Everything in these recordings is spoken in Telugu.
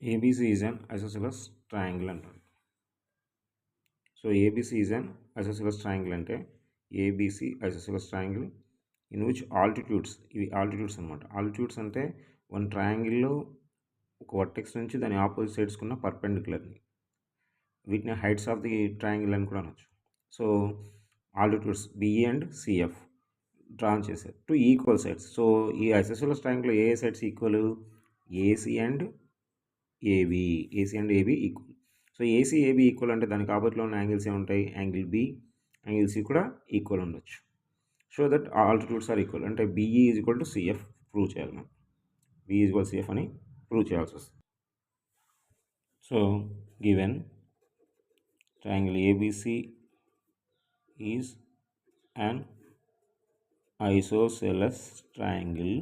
ABC is an isosceles triangle అంటారు. So ABC is an isosceles triangle అంటే ABC isosceles triangle in which altitudes, ఇవి ఆల్టిట్యూడ్స్ అనమాట. ఆల్టిట్యూడ్స్ అంటే వన్ ట్రయాంగిల్లో ఒక వర్టెక్స్ నుంచి దాని ఆపోజిట్ సైడ్స్కున్న పర్పెండిక్యులర్ని, వీటిని హైట్స్ ఆఫ్ ది ట్రయాంగిల్ అని కూడా అనొచ్చు. So altitudes BE and CF drawn చేశారు టు ఈక్వల్ సైడ్స్. సో ఈ ఐసోసెలస్ ట్రయాంగిల్లో ఏ sides equal? AC and AB. AC and AB equal. So AC AB equal అంటే దానికి ఆపోజిట్లో ఉన్న యాంగిల్స్ ఏముంటాయి? యాంగిల్ బి, యాంగిల్ సి కూడా ఈక్వల్ ఉండొచ్చు. Show that altitudes are equal అంటే BE is equal to CF prove చేయాలి మనం. బిఈ ఈజ్ ఈక్వల్ సిఎఫ్ అని ప్రూవ్ చేయాల్సి వస్తుంది. So given triangle ABC is an isosceles triangle.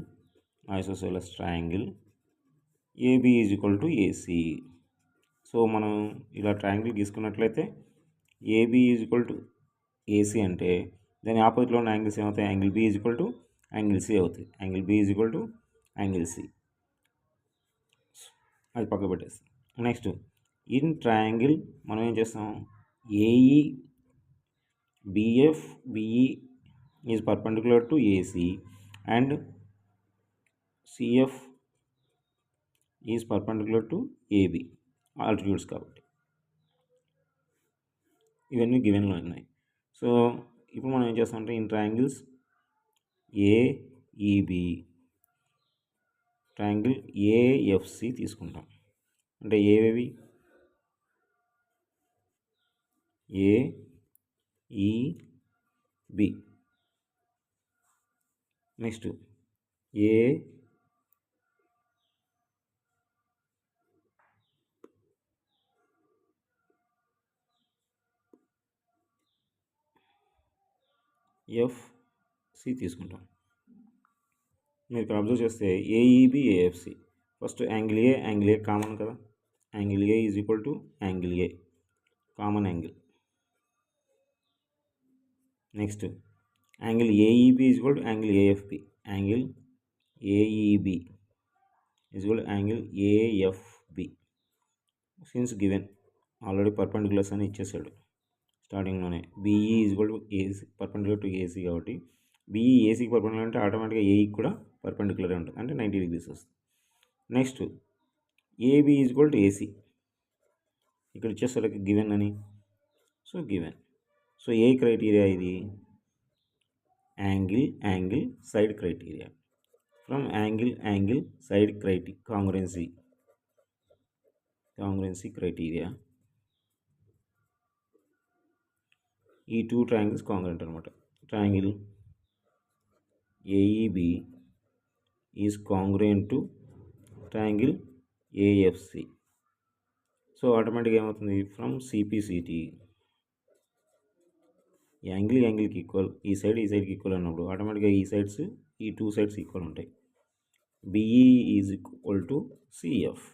AB is equal to AC. So మనం ఇలా ట్రయాంగిల్ గీసుకున్నట్లయితే AB is equal to AC అంటే దాని ఆపోజిట్లో ఉన్న యాంగిల్స్ ఏమవుతాయి? Angle B is equal to angle C అవుతాయి. Angle B is equal to angle C. అది పక్క పెట్టేస్తాం. నెక్స్ట్ ఇన్ ట్రయాంగిల్ మనం ఏం చేస్తాం? AE BF BE is perpendicular to AC and CF is perpendicular to AB, altitudes కాబట్టి ఇవన్నీ గివెన్లో ఉన్నాయి. సో ఇప్పుడు మనం ఏం చేస్తామంటే in triangles AEB, triangle AFC తీసుకుంటాం. అంటే ఏవి? ఏఈబి. నెక్స్ట్ ఏఎఫ్సి తీసుకుంటాం. మీరు ఇక్కడ అబ్జర్వ్ చేస్తే AEB AFC. First angle A common కదా. Angle A is equal to angle A, common angle. Next angle AEB is equal to angle AFB. Angle AEB is equal to angle AFB. Since given already perpendiculars అని ఇచ్చేసాడు స్టార్టింగ్లోనే. BE is equal to AC, perpendicular to AC కాబట్టి బిఈ ఏసీకి పర్పెండిక్యులర్ అంటే ఆటోమేటిక్గా ఏఈకి కూడా పర్పెండిక్యులర్ ఉంటుంది, అంటే 90 degrees వస్తుంది. Next AB is equal to AC. ఇక్కడ ఇచ్చేసాడు గివెన్ అని. So given. సో ఏ క్రైటీరియా ఇది? Angle side criteria. From angle side congruency criteria ఈ టూ ట్రయాంగిల్స్ కాంగ్రుయెంట్ అనమాట. Triangle AEB is congruent to triangle AFC. So ఆటోమేటిక్గా ఏమవుతుంది? ఫ్రమ్ సిపిసిటి యాంగిల్కి ఈక్వల్, ఈ సైడ్కి ఈక్వల్ అన్నప్పుడు ఆటోమేటిక్గా ఈ సైడ్స్, ఈ టూ సైడ్స్ ఈక్వల్ ఉంటాయి. BE is equal to CF.